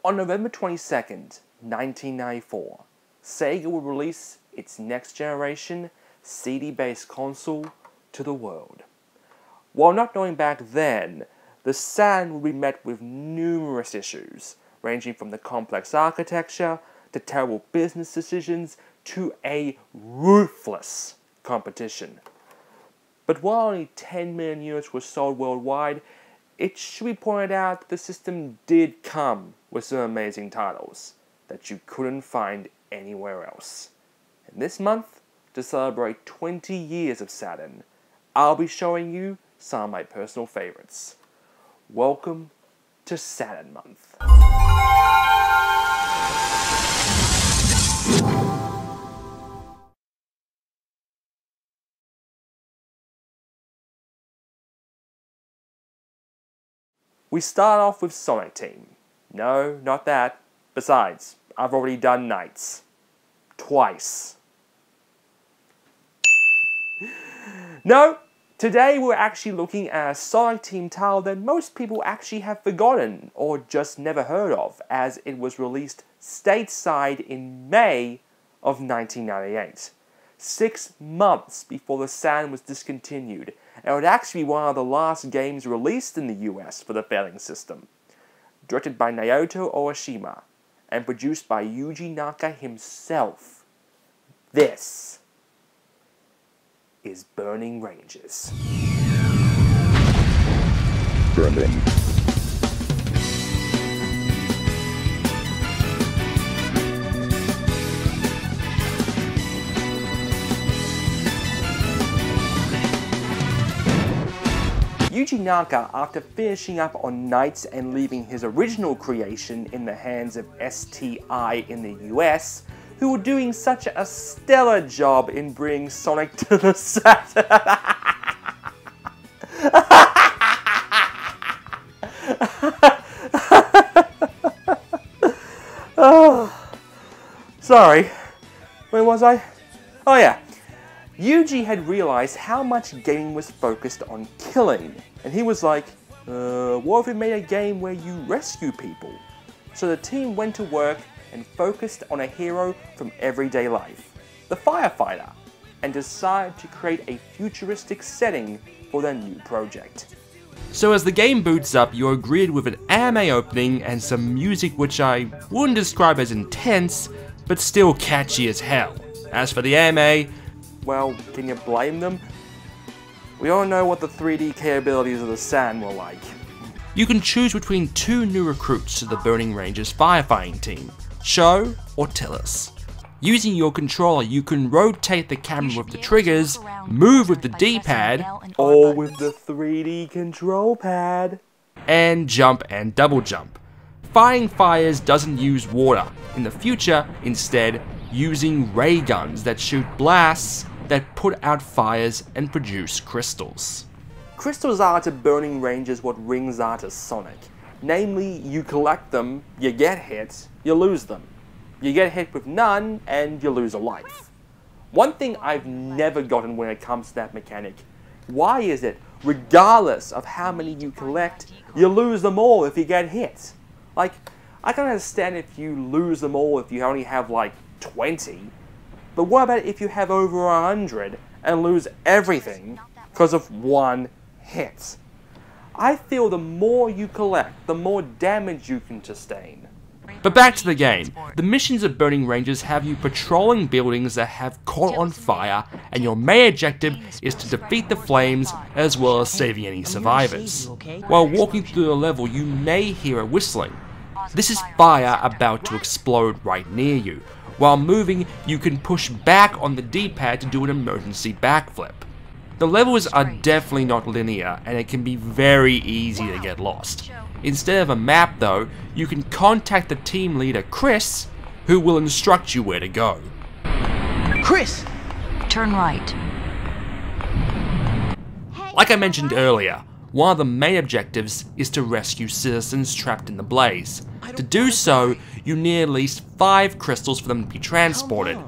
On November 22nd, 1994, Sega will release its next generation CD-based console to the world. While not knowing back then, the Saturn would be met with numerous issues, ranging from the complex architecture to terrible business decisions to a ruthless competition. But while only 10 million units were sold worldwide, it should be pointed out that the system did come with some amazing titles that you couldn't find anywhere else. And this month, to celebrate 20 years of Saturn, I'll be showing you some of my personal favorites. Welcome to Saturn Month. We start off with Sonic Team. No, not that. Besides, I've already done Knights. Twice. No, today we're actually looking at a Sonic Team title that most people actually have forgotten or just never heard of, as it was released stateside in May of 1998. 6 months before the Saturn was discontinued, and it would actually be one of the last games released in the US for the failing system. Directed by Naoto Oshima, and produced by Yuji Naka himself, this is Burning Ranges. Burning. Yuji Naka, after finishing up on Knights and leaving his original creation in the hands of s4e9 in the US, who were doing such a stellar job in bringing Sonic to the Saturn. Oh, sorry, where was I? Oh yeah. Yuji had realized how much gaming was focused on killing, and he was like, what if we made a game where you rescue people? So the team went to work and focused on a hero from everyday life, the firefighter, and decided to create a futuristic setting for their new project. So as the game boots up, you're greeted with an anime opening and some music which I wouldn't describe as intense, but still catchy as hell. As for the anime, well, can you blame them? We all know what the 3D capabilities of the Saturn were like. You can choose between 2 new recruits to the Burning Ranges firefighting team, Sho or Tillis. Using your controller, you can rotate the camera with the triggers, move with the D-pad, or with the 3D control pad, and jump and double jump. Fighting fires doesn't use water. In the future, instead, using ray guns that shoot blasts that put out fires and produce crystals. Crystals are to Burning Ranges what rings are to Sonic. Namely, you collect them, you get hit, you lose them. You get hit with none, and you lose a life. One thing I've never gotten when it comes to that mechanic: why is it, regardless of how many you collect, you lose them all if you get hit? Like, I can understand if you lose them all if you only have like 20, but what about if you have over 100 and lose everything because of one hit? I feel the more you collect, the more damage you can sustain. But back to the game. The missions of Burning Ranges have you patrolling buildings that have caught on fire, and your main objective is to defeat the flames as well as saving any survivors. While walking through the level, you may hear a whistling. This is fire about to explode right near you. While moving, you can push back on the D-pad to do an emergency backflip. The levels are definitely not linear, and it can be very easy to get lost. Instead of a map though, you can contact the team leader Chris, who will instruct you where to go. Chris! Turn right. Like I mentioned earlier, one of the main objectives is to rescue citizens trapped in the blaze. To do so, you need at least 5 crystals for them to be transported,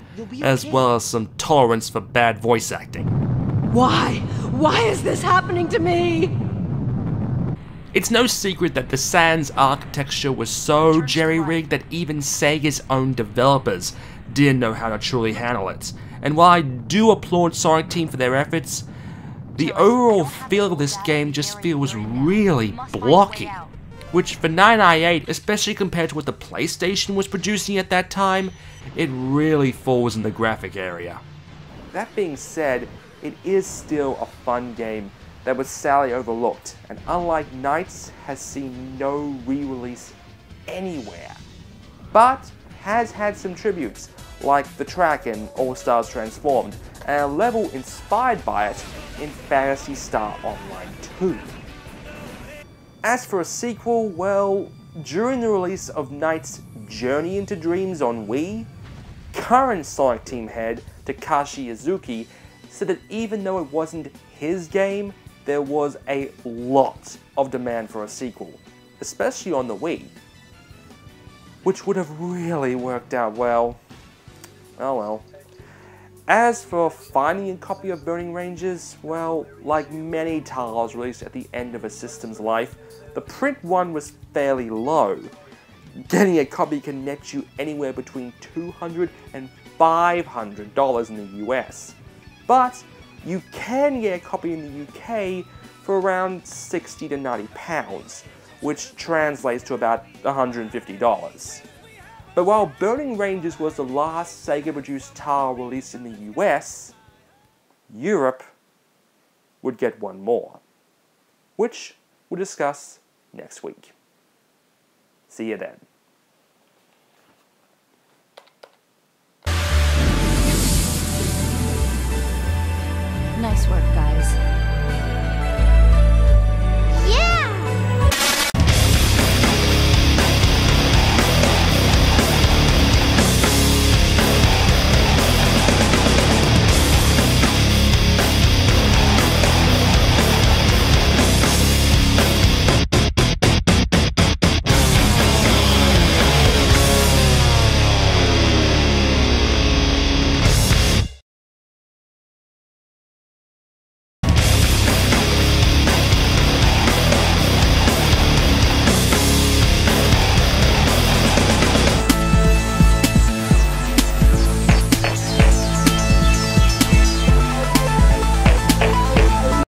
as well as some tolerance for bad voice acting. Why? Why is this happening to me? It's no secret that the Saturn's architecture was so jerry-rigged that even Sega's own developers didn't know how to truly handle it. And while I do applaud Sonic Team for their efforts, the overall feel of this game just feels really blocky. Which for 998, especially compared to what the PlayStation was producing at that time, it really falls in the graphic area. That being said, it is still a fun game that was sadly overlooked, and unlike Knights, has seen no re-release anywhere, but has had some tributes, like the track in All Stars Transformed, and a level inspired by it in Phantasy Star Online 2. As for a sequel, well, during the release of Knight's Journey into Dreams on Wii, current Sonic Team head Takashi Izuki said that even though it wasn't his game, there was a lot of demand for a sequel, especially on the Wii, which would have really worked out well. Oh well. As for finding a copy of Burning Rangers, well, like many titles released at the end of a system's life, the print run was fairly low. Getting a copy can net you anywhere between $200 and $500 in the US. But you can get a copy in the UK for around £60 to £90, which translates to about $150. But while Burning Rangers was the last Sega-produced title released in the US, Europe would get one more, which we'll discuss next week. See you then.